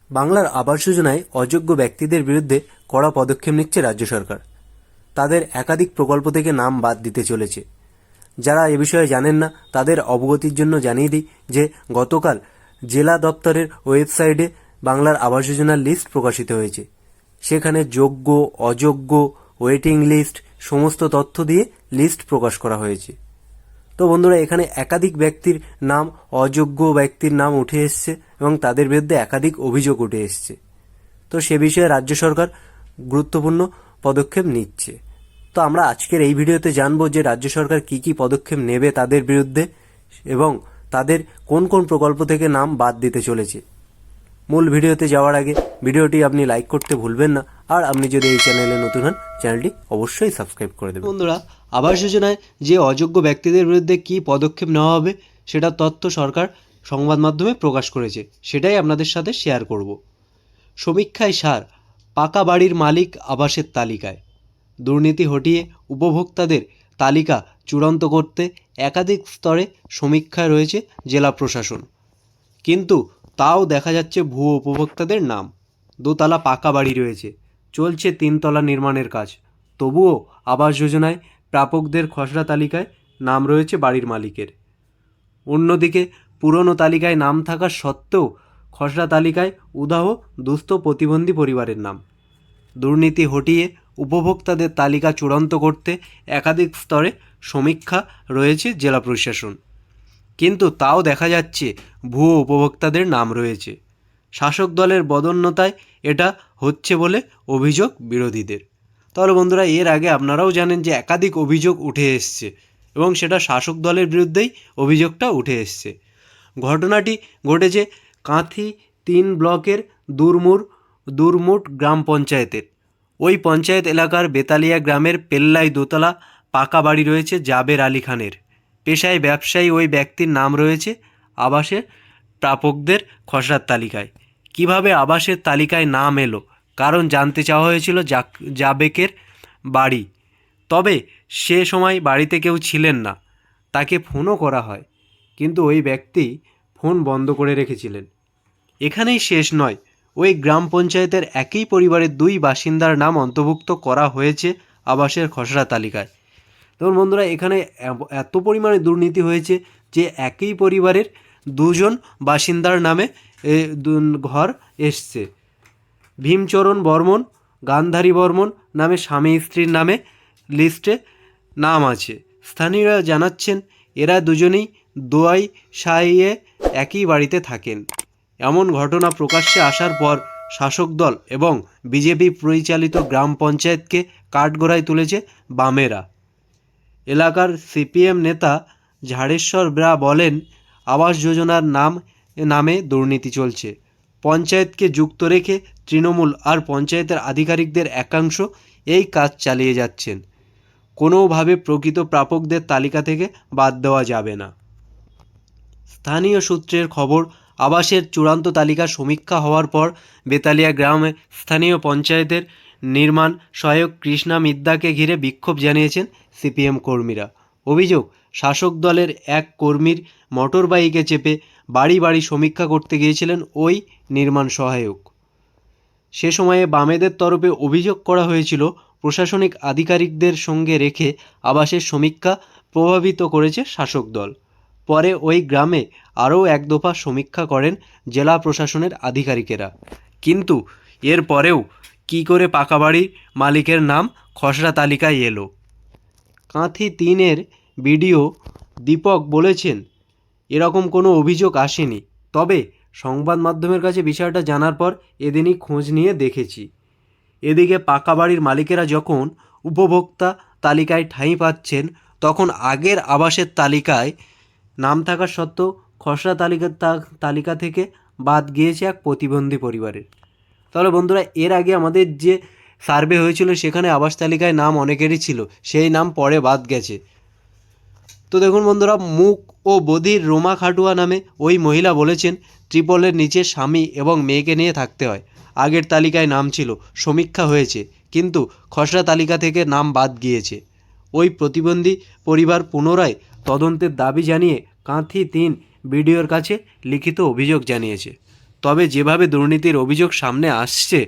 বাংলার আবাস যোজনায় অযোগ্য ব্যক্তিদের বিরুদ্ধে কড়া পদক্ষেপ নিচ্ছে রাজ্য সরকার। তাদের একাধিক প্রকল্প থেকে নাম বাদ দিতে চলেছে। যারা এ বিষয়ে জানেন না তাদের অবগতির জন্য জানিয়ে দিই যে গতকাল জেলা দপ্তরের ওয়েবসাইটে বাংলার আবাস যোজনার লিস্ট প্রকাশিত হয়েছে। সেখানে যোগ্য, অযোগ্য, ওয়েটিং লিস্ট সমস্ত তথ্য দিয়ে লিস্ট প্রকাশ করা হয়েছে। তো বন্ধুরা, এখানে একাধিক ব্যক্তির নাম, অযোগ্য ব্যক্তির নাম উঠে এসছে এবং তাদের বিরুদ্ধে একাধিক অভিযোগ উঠে এসছে। তো সে বিষয়ে রাজ্য সরকার গুরুত্বপূর্ণ পদক্ষেপ নিচ্ছে। তো আমরা আজকের এই ভিডিওতে জানবো যে রাজ্য সরকার কি কি পদক্ষেপ নেবে তাদের বিরুদ্ধে এবং তাদের কোন কোন প্রকল্প থেকে নাম বাদ দিতে চলেছে। মূল ভিডিওতে যাওয়ার আগে ভিডিওটি আপনি লাইক করতে ভুলবেন না, আর আপনি যদি এই চ্যানেলে নতুন হন চ্যানেলটি অবশ্যই সাবস্ক্রাইব করে দেবেন। বন্ধুরা, আবাস যোজনায় যে অযোগ্য ব্যক্তিদের বিরুদ্ধে কি পদক্ষেপ নেওয়া হবে সেটার তথ্য সরকার সংবাদ মাধ্যমে প্রকাশ করেছে, সেটাই আপনাদের সাথে শেয়ার করব। সমীক্ষায় সার, পাকা বাড়ির মালিক আবাসের তালিকায়। দুর্নীতি হটিয়ে উপভোক্তাদের তালিকা চূড়ান্ত করতে একাধিক স্তরে সমীক্ষায় রয়েছে জেলা প্রশাসন, কিন্তু তাও দেখা যাচ্ছে ভুয়ো উপভোক্তাদের নাম। দোতলা পাকা বাড়ি রয়েছে, চলছে তিনতলা নির্মাণের কাজ, তবুও আবাস যোজনায় প্রাপকদের খসড়া তালিকায় নাম রয়েছে বাড়ির মালিকের। অন্যদিকে পুরনো তালিকায় নাম থাকা সত্ত্বেও খসড়া তালিকায় উধাও দুস্থ প্রতিবন্ধী পরিবারের নাম। দুর্নীতি হটিয়ে উপভোক্তাদের তালিকা চূড়ান্ত করতে একাধিক স্তরে সমীক্ষা রয়েছে জেলা প্রশাসন, কিন্তু তাও দেখা যাচ্ছে ভুয়ো উপভোক্তাদের নাম রয়েছে। শাসক দলের বদন্যতায় এটা হচ্ছে বলে অভিযোগ বিরোধীদের। তাহলে বন্ধুরা, এর আগে আপনারাও জানেন যে একাধিক অভিযোগ উঠে এসছে এবং সেটা শাসক দলের বিরুদ্ধেই অভিযোগটা উঠে এসছে। ঘটনাটি ঘটেছে কাঁথি 3 ব্লকের দুরমুট গ্রাম পঞ্চায়েতের। ওই পঞ্চায়েত এলাকার বেতালিয়া গ্রামের পেল্লায় দোতলা পাকা বাড়ি রয়েছে জাবের আলী খানের। পেশায় ব্যবসায়ী ওই ব্যক্তির নাম রয়েছে আবাসের প্রাপকদের খসড়ার তালিকায়। কিভাবে আবাসের তালিকায় নাম এলো, কারণ জানতে চাওয়া হয়েছিল জাবেকের বাড়ি, তবে সে সময় বাড়িতে কেউ ছিলেন না। তাকে ফোনও করা হয়, কিন্তু ওই ব্যক্তি ফোন বন্ধ করে রেখেছিলেন। এখানেই শেষ নয়, ওই গ্রাম পঞ্চায়েতের একই পরিবারের 2 বাসিন্দার নাম অন্তর্ভুক্ত করা হয়েছে আবাসের খসড়া তালিকায়। তখন বন্ধুরা, এখানে এত পরিমাণে দুর্নীতি হয়েছে যে একই পরিবারের 2 জন বাসিন্দার নামে ঘর এসছে। ভীমচরণ বর্মন, গান্ধারী বর্মন নামে স্বামী স্ত্রীর নামে লিস্টে নাম আছে। স্থানীয়রা জানাচ্ছেন এরা দুজনেই দোয়াই সাইয়ে একই বাড়িতে থাকেন। এমন ঘটনা প্রকাশ্যে আসার পর শাসক দল এবং বিজেপি পরিচালিত গ্রাম পঞ্চায়েতকে কাঠগড়ায় তুলেছে বামেরা। এলাকার সিপিএম নেতা ঝাড়েশ্বর ব্রা বলেন, আবাস যোজনার নামে দুর্নীতি চলছে। পঞ্চায়েতকে যুক্ত রেখে তৃণমূল আর পঞ্চায়েতের আধিকারিকদের একাংশ এই কাজ চালিয়ে যাচ্ছেন। কোনোভাবে প্রকৃত প্রাপকদের তালিকা থেকে বাদ দেওয়া যাবে না। স্থানীয় সূত্রের খবর, আবাসের চূড়ান্ত তালিকা সমীক্ষা হওয়ার পর বেতালিয়া গ্রামে স্থানীয় পঞ্চায়েতের নির্মাণ সহায়ক কৃষ্ণা মিদ্দাকে ঘিরে বিক্ষোভ জানিয়েছেন সিপিএম কর্মীরা। অভিযোগ, শাসক দলের এক কর্মীর মোটর বাইকে চেপে বাড়ি বাড়ি সমীক্ষা করতে গিয়েছিলেন ওই নির্মাণ সহায়ক। সে সময়ে বামেদের তরফে অভিযোগ করা হয়েছিল প্রশাসনিক আধিকারিকদের সঙ্গে রেখে আবাসের সমীক্ষা প্রভাবিত করেছে শাসক দল। পরে ওই গ্রামে আরও 1 দফা সমীক্ষা করেন জেলা প্রশাসনের আধিকারিকেরা, কিন্তু এর পরেও কী করে পাকা বাড়ির মালিকের নাম খসড়া তালিকায় এলো? কাঁথি 3-এর বিডিও দীপক বলেছেন, এরকম কোনো অভিযোগ আসেনি, তবে সংবাদ মাধ্যমের কাছে বিষয়টা জানার পর এদিনই খোঁজ নিয়ে দেখেছি। এদিকে পাকা বাড়ির মালিকেরা যখন উপভোক্তা তালিকায় ঠাঁই পাচ্ছেন, তখন আগের আবাসের তালিকায় নাম থাকা সত্ত্বেও খসড়া তালিকা থেকে বাদ গিয়েছে এক প্রতিবন্ধী পরিবারের। তাহলে বন্ধুরা, এর আগে আমাদের যে সার্ভে হয়েছিল সেখানে আবাস তালিকায় নাম অনেকেরই ছিল, সেই নাম পরে বাদ গেছে। তো দেখুন বন্ধুরা, মুখ ও বধির রোমা খাটুয়া নামে ওই মহিলা বলেছেন, ট্রিপলের নিচে স্বামী এবং মেয়েকে নিয়ে থাকতে হয়। আগের তালিকায় নাম ছিল, সমীক্ষা হয়েছে, কিন্তু খসড়া তালিকা থেকে নাম বাদ গিয়েছে। ওই প্রতিবন্ধী পরিবার পুনরায় তদন্তের দাবি জানিয়ে কাঁথি 3 বিডিওর কাছে লিখিত অভিযোগ জানিয়েছে। তবে যেভাবে দুর্নীতির অভিযোগ সামনে আসছে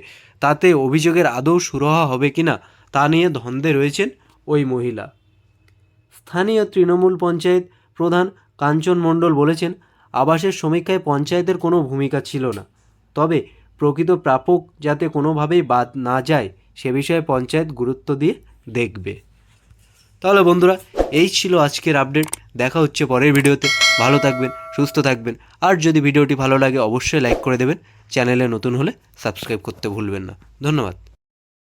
তাতে অভিযোগের আদৌ সুরাহা হবে কিনা তা নিয়ে দ্বন্দ্বে রয়েছেন ওই মহিলা। স্থানীয় তৃণমূল পঞ্চায়েত প্রধান কাঞ্চন মণ্ডল বলেছেন, আবাসের সমীক্ষায় পঞ্চায়েতের কোনো ভূমিকা ছিল না, তবে প্রকৃত প্রাপক যাতে কোনোভাবেই বাদ না যায় সে বিষয়ে পঞ্চায়েত গুরুত্ব দিয়ে দেখবে। তাহলে বন্ধুরা, এই ছিল আজকের আপডেট। দেখা হচ্ছে পরের ভিডিওতে। ভালো থাকবেন, সুস্থ থাকবেন, আর যদি ভিডিওটি ভালো লাগে অবশ্যই লাইক করে দেবেন। চ্যানেলে নতুন হলে সাবস্ক্রাইব করতে ভুলবেন না। ধন্যবাদ।